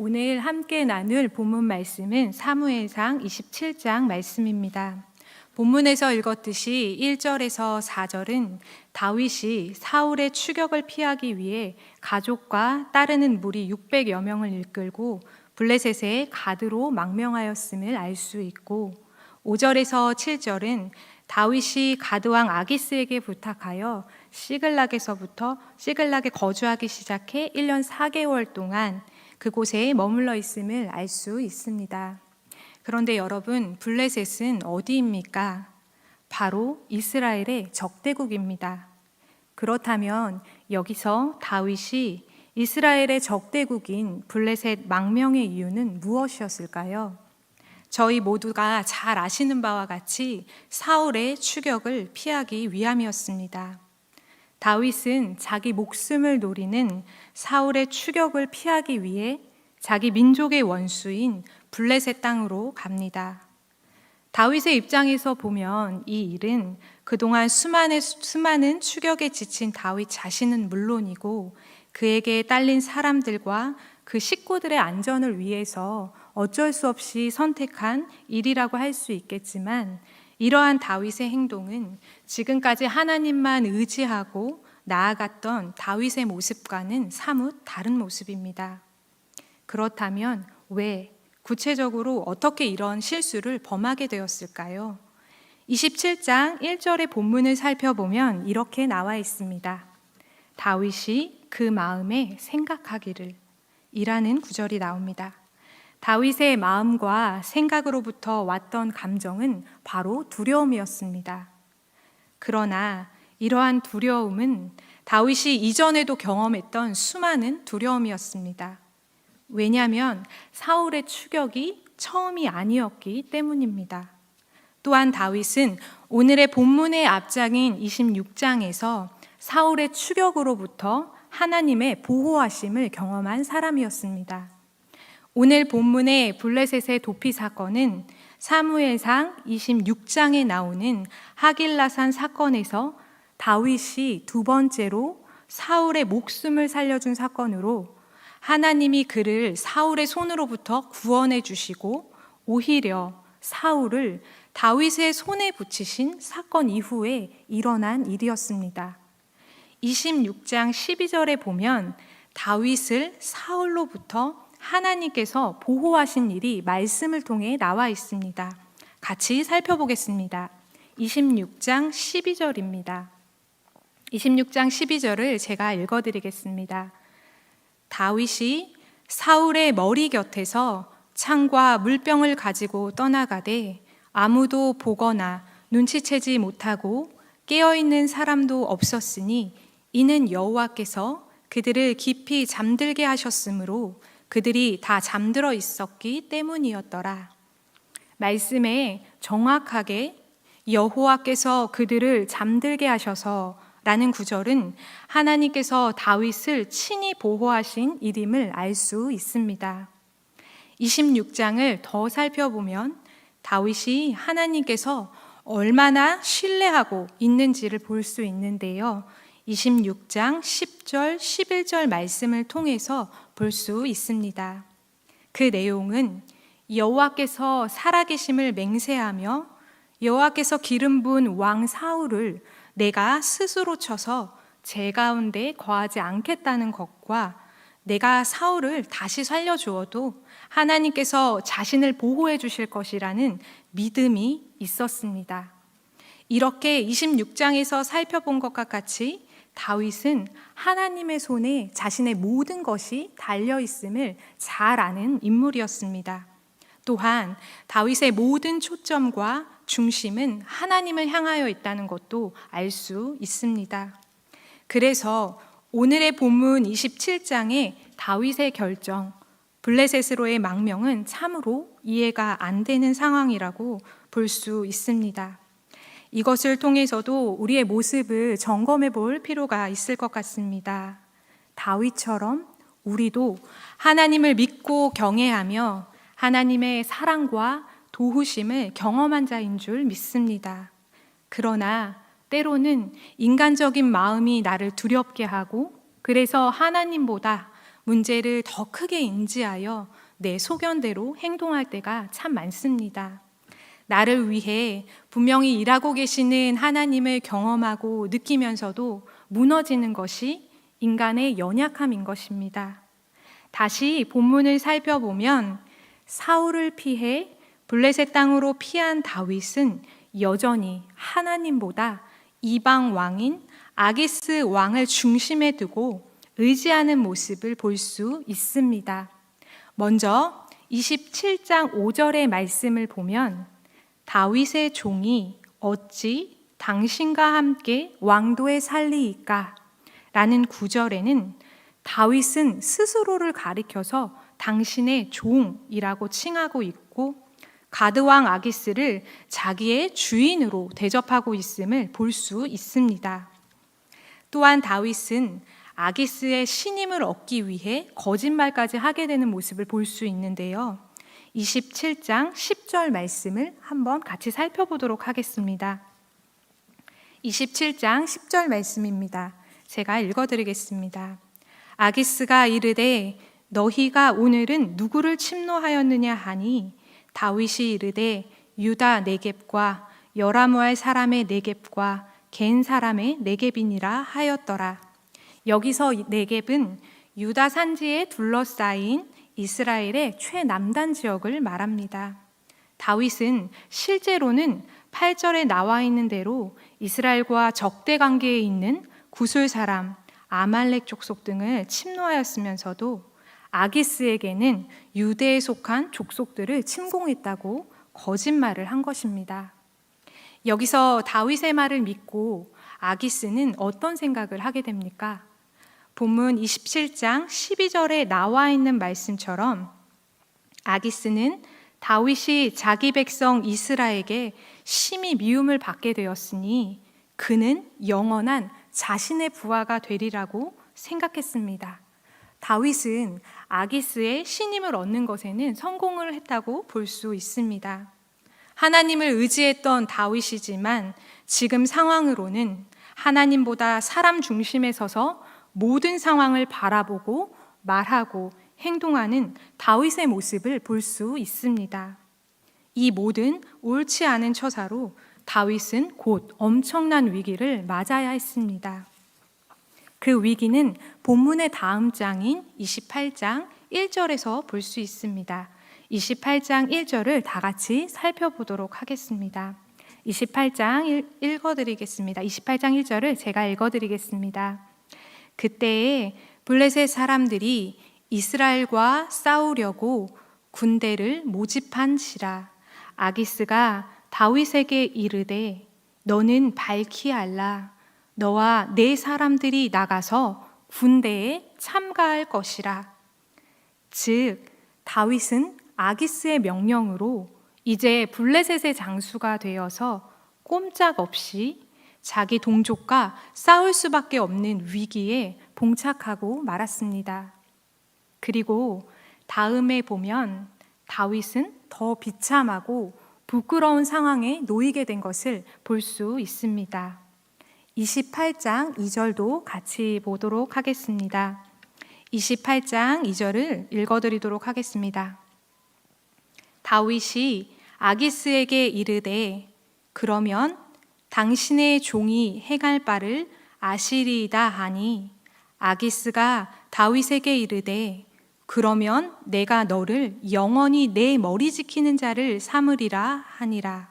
오늘 함께 나눌 본문 말씀은 사무엘상 27장 말씀입니다. 본문에서 읽었듯이 1절에서 4절은 다윗이 사울의 추격을 피하기 위해 가족과 따르는 무리 600여 명을 이끌고 블레셋의 가드로 망명하였음을 알 수 있고, 5절에서 7절은 다윗이 가드왕 아기스에게 부탁하여 시글락에 거주하기 시작해 1년 4개월 동안 그곳에 머물러 있음을 알 수 있습니다. 그런데 여러분, 블레셋은 어디입니까? 바로 이스라엘의 적대국입니다. 그렇다면 여기서 다윗이 이스라엘의 적대국인 블레셋 망명의 이유는 무엇이었을까요? 저희 모두가 잘 아시는 바와 같이 사울의 추격을 피하기 위함이었습니다. 다윗은 자기 목숨을 노리는 사울의 추격을 피하기 위해 자기 민족의 원수인 블레셋 땅으로 갑니다. 다윗의 입장에서 보면 이 일은 그동안 수많은 추격에 지친 다윗 자신은 물론이고 그에게 딸린 사람들과 그 식구들의 안전을 위해서 어쩔 수 없이 선택한 일이라고 할 수 있겠지만, 이러한 다윗의 행동은 지금까지 하나님만 의지하고 나아갔던 다윗의 모습과는 사뭇 다른 모습입니다. 그렇다면 왜, 구체적으로 어떻게 이런 실수를 범하게 되었을까요? 27장 1절의 본문을 살펴보면 이렇게 나와 있습니다. 다윗이 그 마음에 생각하기를 이라는 구절이 나옵니다. 다윗의 마음과 생각으로부터 왔던 감정은 바로 두려움이었습니다. 그러나 이러한 두려움은 다윗이 이전에도 경험했던 수많은 두려움이었습니다. 왜냐하면 사울의 추격이 처음이 아니었기 때문입니다. 또한 다윗은 오늘의 본문의 앞장인 26장에서 사울의 추격으로부터 하나님의 보호하심을 경험한 사람이었습니다. 오늘 본문의 블레셋의 도피 사건은 사무엘상 26장에 나오는 하길라산 사건에서 다윗이 두 번째로 사울의 목숨을 살려준 사건으로 하나님이 그를 사울의 손으로부터 구원해 주시고 오히려 사울을 다윗의 손에 붙이신 사건 이후에 일어난 일이었습니다. 26장 12절에 보면 다윗을 사울로부터 하나님께서 보호하신 일이 말씀을 통해 나와 있습니다. 같이 살펴보겠습니다. 26장 12절입니다. 26장 12절을 제가 읽어드리겠습니다. 다윗이 사울의 머리 곁에서 창과 물병을 가지고 떠나가되 아무도 보거나 눈치채지 못하고 깨어있는 사람도 없었으니 이는 여호와께서 그들을 깊이 잠들게 하셨으므로 그들이 다 잠들어 있었기 때문이었더라. 말씀에 정확하게 여호와께서 그들을 잠들게 하셔서 라는 구절은 하나님께서 다윗을 친히 보호하신 일임을 알 수 있습니다. 26장을 더 살펴보면 다윗이 하나님께서 얼마나 신뢰하고 있는지를 볼 수 있는데요. 26장 10절, 11절 말씀을 통해서 볼 수 있습니다. 그 내용은 여호와께서 살아계심을 맹세하며 여호와께서 기름 부은 왕 사울을 내가 스스로 쳐서 제 가운데 거하지 않겠다는 것과 내가 사울을 다시 살려주어도 하나님께서 자신을 보호해 주실 것이라는 믿음이 있었습니다. 이렇게 26장에서 살펴본 것과 같이 다윗은 하나님의 손에 자신의 모든 것이 달려 있음을 잘 아는 인물이었습니다. 또한 다윗의 모든 초점과 중심은 하나님을 향하여 있다는 것도 알 수 있습니다. 그래서 오늘의 본문 27장의 다윗의 결정, 블레셋으로의 망명은 참으로 이해가 안 되는 상황이라고 볼 수 있습니다. 이것을 통해서도 우리의 모습을 점검해 볼 필요가 있을 것 같습니다. 다윗처럼 우리도 하나님을 믿고 경외하며 하나님의 사랑과 도우심을 경험한 자인 줄 믿습니다. 그러나 때로는 인간적인 마음이 나를 두렵게 하고 그래서 하나님보다 문제를 더 크게 인지하여 내 소견대로 행동할 때가 참 많습니다. 나를 위해 분명히 일하고 계시는 하나님을 경험하고 느끼면서도 무너지는 것이 인간의 연약함인 것입니다. 다시 본문을 살펴보면 사울을 피해 블레셋 땅으로 피한 다윗은 여전히 하나님보다 이방 왕인 아기스 왕을 중심에 두고 의지하는 모습을 볼 수 있습니다. 먼저 27장 5절의 말씀을 보면 다윗의 종이 어찌 당신과 함께 왕도에 살리이까? 라는 구절에는 다윗은 스스로를 가리켜서 당신의 종이라고 칭하고 있고 가드왕 아기스를 자기의 주인으로 대접하고 있음을 볼 수 있습니다. 또한 다윗은 아기스의 신임을 얻기 위해 거짓말까지 하게 되는 모습을 볼 수 있는데요. 27장 10절 말씀을 한번 같이 살펴보도록 하겠습니다. 27장 10절 말씀입니다. 제가 읽어드리겠습니다. 아기스가 이르되 너희가 오늘은 누구를 침노하였느냐 하니 다윗이 이르되 유다 네겝과 여라무알 사람의 네겝과 겐 사람의 네겝이니라 하였더라. 여기서 네겝은 유다 산지에 둘러싸인 이스라엘의 최남단 지역을 말합니다. 다윗은 실제로는 8절에 나와 있는 대로 이스라엘과 적대 관계에 있는 구술 사람, 아말렉 족속 등을 침노하였으면서도 아기스에게는 유대에 속한 족속들을 침공했다고 거짓말을 한 것입니다. 여기서 다윗의 말을 믿고 아기스는 어떤 생각을 하게 됩니까? 본문 27장 12절에 나와 있는 말씀처럼 아기스는 다윗이 자기 백성 이스라엘에게 심히 미움을 받게 되었으니 그는 영원한 자신의 부하가 되리라고 생각했습니다. 다윗은 아기스의 신임을 얻는 것에는 성공을 했다고 볼 수 있습니다. 하나님을 의지했던 다윗이지만 지금 상황으로는 하나님보다 사람 중심에 서서 모든 상황을 바라보고 말하고 행동하는 다윗의 모습을 볼 수 있습니다. 이 모든 옳지 않은 처사로 다윗은 곧 엄청난 위기를 맞아야 했습니다. 그 위기는 본문의 다음 장인 28장 1절에서 볼 수 있습니다. 28장 1절을 다 같이 살펴보도록 하겠습니다. 28장 읽어드리겠습니다. 28장 1절을 제가 읽어드리겠습니다. 그때에 블레셋 사람들이 이스라엘과 싸우려고 군대를 모집한지라. 아기스가 다윗에게 이르되 너는 밝히 알라. 너와 네 사람들이 나가서 군대에 참가할 것이라. 즉 다윗은 아기스의 명령으로 이제 블레셋의 장수가 되어서 꼼짝없이 자기 동족과 싸울 수밖에 없는 위기에 봉착하고 말았습니다. 그리고 다음에 보면 다윗은 더 비참하고 부끄러운 상황에 놓이게 된 것을 볼 수 있습니다. 28장 2절도 같이 보도록 하겠습니다. 28장 2절을 읽어드리도록 하겠습니다. 다윗이 아기스에게 이르되 그러면 당신의 종이 행할 바를 아시리이다 하니 아기스가 다윗에게 이르되 그러면 내가 너를 영원히 내 머리 지키는 자를 삼으리라 하니라.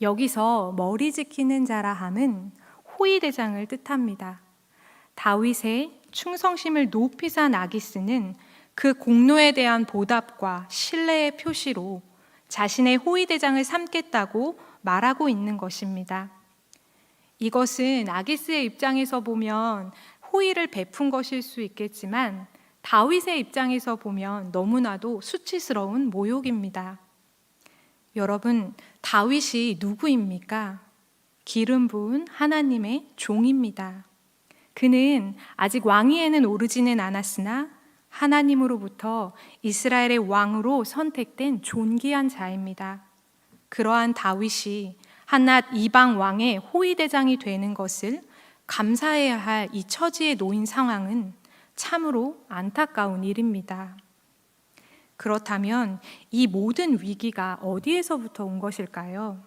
여기서 머리 지키는 자라 함은 호위대장을 뜻합니다. 다윗의 충성심을 높이 산 아기스는 그 공로에 대한 보답과 신뢰의 표시로 자신의 호위대장을 삼겠다고 말하고 있는 것입니다. 이것은 아기스의 입장에서 보면 호의를 베푼 것일 수 있겠지만 다윗의 입장에서 보면 너무나도 수치스러운 모욕입니다. 여러분, 다윗이 누구입니까? 기름 부은 하나님의 종입니다. 그는 아직 왕위에는 오르지는 않았으나 하나님으로부터 이스라엘의 왕으로 선택된 존귀한 자입니다. 그러한 다윗이 한낱 이방 왕의 호위대장이 되는 것을 감사해야 할 이 처지에 놓인 상황은 참으로 안타까운 일입니다. 그렇다면 이 모든 위기가 어디에서부터 온 것일까요?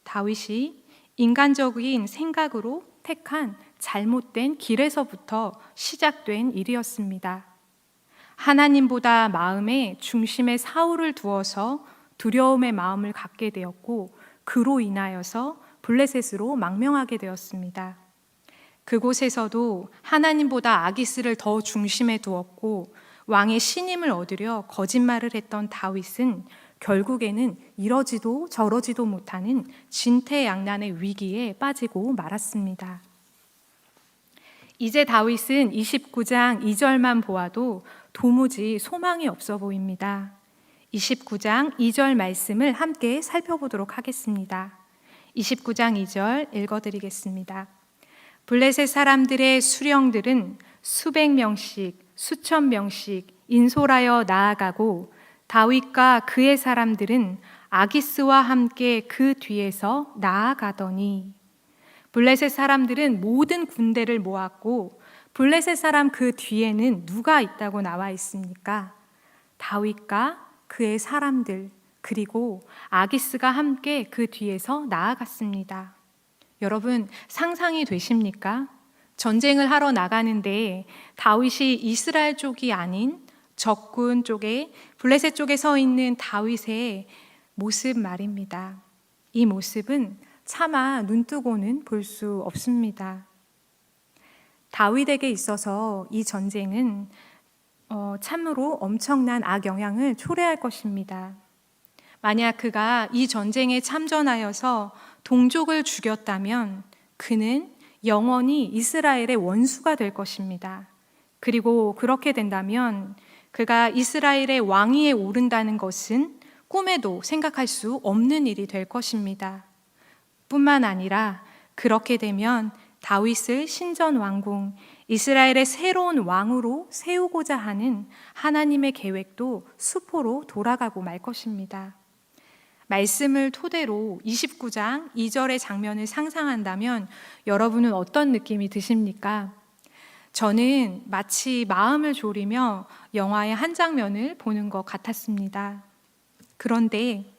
다윗이 인간적인 생각으로 택한 잘못된 길에서부터 시작된 일이었습니다. 하나님보다 마음의 중심에 사울을 두어서 두려움의 마음을 갖게 되었고, 그로 인하여서 블레셋으로 망명하게 되었습니다. 그곳에서도 하나님보다 아기스를 더 중심에 두었고, 왕의 신임을 얻으려 거짓말을 했던 다윗은 결국에는 이러지도 저러지도 못하는 진퇴양난의 위기에 빠지고 말았습니다. 이제 다윗은 29장 2절만 보아도 도무지 소망이 없어 보입니다. 29장 2절 말씀을 함께 살펴보도록 하겠습니다. 29장 2절 읽어드리겠습니다. 블레셋 사람들의 수령들은 수백 명씩 수천 명씩 인솔하여 나아가고 다윗과 그의 사람들은 아기스와 함께 그 뒤에서 나아가더니, 블레셋 사람들은 모든 군대를 모았고 블레셋 사람 그 뒤에는 누가 있다고 나와 있습니까? 다윗과 그의 사람들, 그리고 아기스가 함께 그 뒤에서 나아갔습니다. 여러분, 상상이 되십니까? 전쟁을 하러 나가는데 다윗이 이스라엘 쪽이 아닌 적군 쪽에, 블레셋 쪽에 서 있는 다윗의 모습 말입니다. 이 모습은 차마 눈뜨고는 볼 수 없습니다. 다윗에게 있어서 이 전쟁은 참으로 엄청난 악영향을 초래할 것입니다. 만약 그가 이 전쟁에 참전하여서 동족을 죽였다면 그는 영원히 이스라엘의 원수가 될 것입니다. 그리고 그렇게 된다면 그가 이스라엘의 왕위에 오른다는 것은 꿈에도 생각할 수 없는 일이 될 것입니다. 뿐만 아니라 그렇게 되면 다윗을 신전왕궁, 이스라엘의 새로운 왕으로 세우고자 하는 하나님의 계획도 수포로 돌아가고 말 것입니다. 말씀을 토대로 29장 2절의 장면을 상상한다면 여러분은 어떤 느낌이 드십니까? 저는 마치 마음을 졸이며 영화의 한 장면을 보는 것 같았습니다. 그런데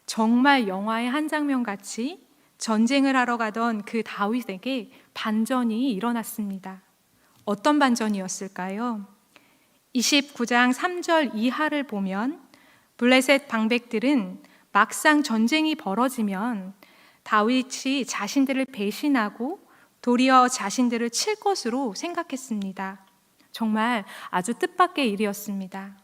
정말 영화의 한 장면 같이 전쟁을 하러 가던 그 다윗에게 반전이 일어났습니다. 어떤 반전이었을까요? 29장 3절 이하를 보면 블레셋 방백들은 막상 전쟁이 벌어지면 다윗이 자신들을 배신하고 도리어 자신들을 칠 것으로 생각했습니다. 정말 아주 뜻밖의 일이었습니다.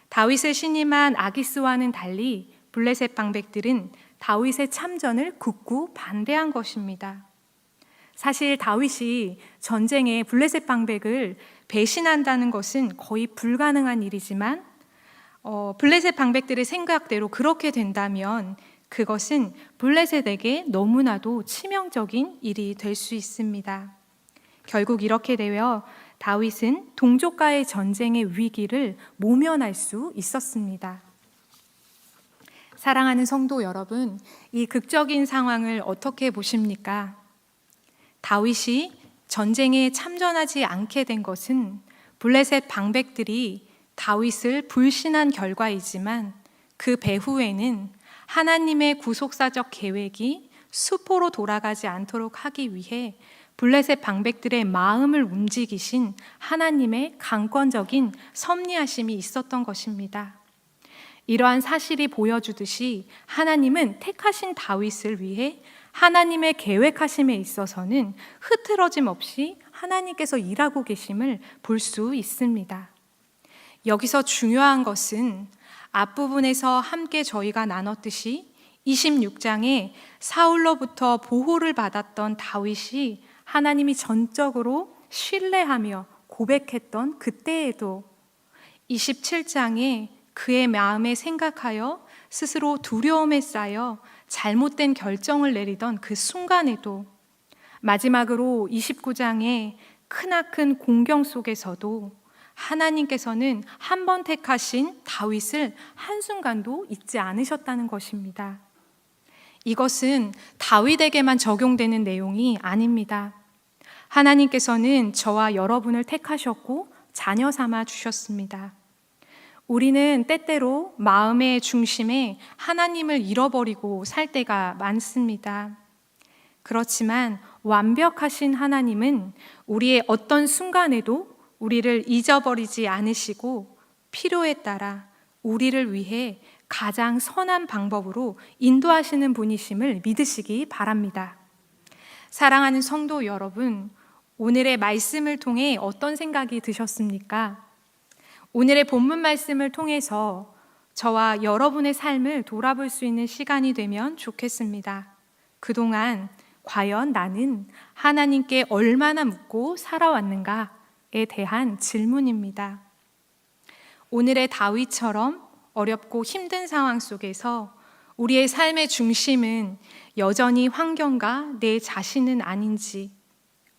다윗을 신임한 아기스와는 달리 블레셋 방백들은 다윗의 참전을 굳고 반대한 것입니다. 사실 다윗이 전쟁에 블레셋 방백을 배신한다는 것은 거의 불가능한 일이지만 블레셋 방백들의 생각대로 그렇게 된다면 그것은 블레셋에게 너무나도 치명적인 일이 될 수 있습니다. 결국 이렇게 되어 다윗은 동족과의 전쟁의 위기를 모면할 수 있었습니다. 사랑하는 성도 여러분, 이 극적인 상황을 어떻게 보십니까? 다윗이 전쟁에 참전하지 않게 된 것은 블레셋 방백들이 다윗을 불신한 결과이지만 그 배후에는 하나님의 구속사적 계획이 수포로 돌아가지 않도록 하기 위해 블레셋 방백들의 마음을 움직이신 하나님의 강권적인 섭리하심이 있었던 것입니다. 이러한 사실이 보여주듯이 하나님은 택하신 다윗을 위해 하나님의 계획하심에 있어서는 흐트러짐 없이 하나님께서 일하고 계심을 볼 수 있습니다. 여기서 중요한 것은 앞부분에서 함께 저희가 나눴듯이 26장에 사울로부터 보호를 받았던 다윗이 하나님이 전적으로 신뢰하며 고백했던 그때에도 27장에 그의 마음에 생각하여 스스로 두려움에 쌓여 잘못된 결정을 내리던 그 순간에도, 마지막으로 29장에 크나큰 공경 속에서도 하나님께서는 한 번 택하신 다윗을 한순간도 잊지 않으셨다는 것입니다. 이것은 다윗에게만 적용되는 내용이 아닙니다. 하나님께서는 저와 여러분을 택하셨고 자녀 삼아 주셨습니다. 우리는 때때로 마음의 중심에 하나님을 잃어버리고 살 때가 많습니다. 그렇지만 완벽하신 하나님은 우리의 어떤 순간에도 우리를 잊어버리지 않으시고 필요에 따라 우리를 위해 가장 선한 방법으로 인도하시는 분이심을 믿으시기 바랍니다. 사랑하는 성도 여러분, 오늘의 말씀을 통해 어떤 생각이 드셨습니까? 오늘의 본문 말씀을 통해서 저와 여러분의 삶을 돌아볼 수 있는 시간이 되면 좋겠습니다. 그동안 과연 나는 하나님께 얼마나 묻고 살아왔는가에 대한 질문입니다. 오늘의 다윗처럼 어렵고 힘든 상황 속에서 우리의 삶의 중심은 여전히 환경과 내 자신은 아닌지,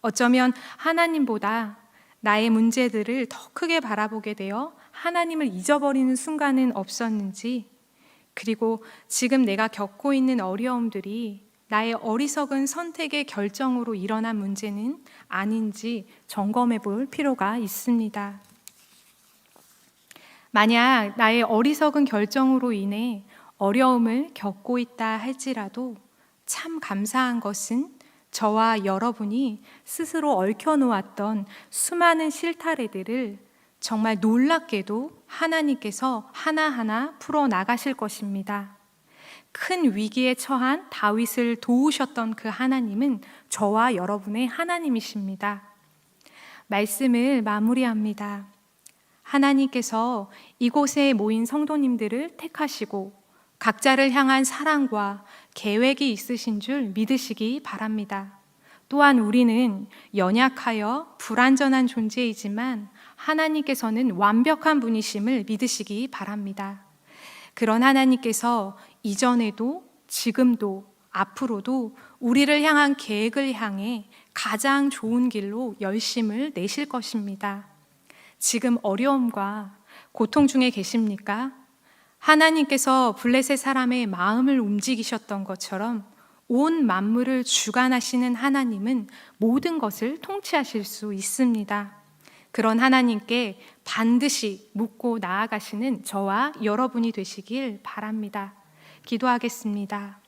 어쩌면 하나님보다 나의 문제들을 더 크게 바라보게 되어 하나님을 잊어버리는 순간은 없었는지, 그리고 지금 내가 겪고 있는 어려움들이 나의 어리석은 선택의 결정으로 일어난 문제는 아닌지 점검해 볼 필요가 있습니다. 만약 나의 어리석은 결정으로 인해 어려움을 겪고 있다 할지라도 참 감사한 것은 저와 여러분이 스스로 얽혀놓았던 수많은 실타래들을 정말 놀랍게도 하나님께서 하나하나 풀어나가실 것입니다. 큰 위기에 처한 다윗을 도우셨던 그 하나님은 저와 여러분의 하나님이십니다. 말씀을 마무리합니다. 하나님께서 이곳에 모인 성도님들을 택하시고 각자를 향한 사랑과 계획이 있으신 줄 믿으시기 바랍니다. 또한 우리는 연약하여 불완전한 존재이지만 하나님께서는 완벽한 분이심을 믿으시기 바랍니다. 그런 하나님께서 이전에도 지금도 앞으로도 우리를 향한 계획을 향해 가장 좋은 길로 열심을 내실 것입니다. 지금 어려움과 고통 중에 계십니까? 하나님께서 블레셋 사람의 마음을 움직이셨던 것처럼 온 만물을 주관하시는 하나님은 모든 것을 통치하실 수 있습니다. 그런 하나님께 반드시 묻고 나아가시는 저와 여러분이 되시길 바랍니다. 기도하겠습니다.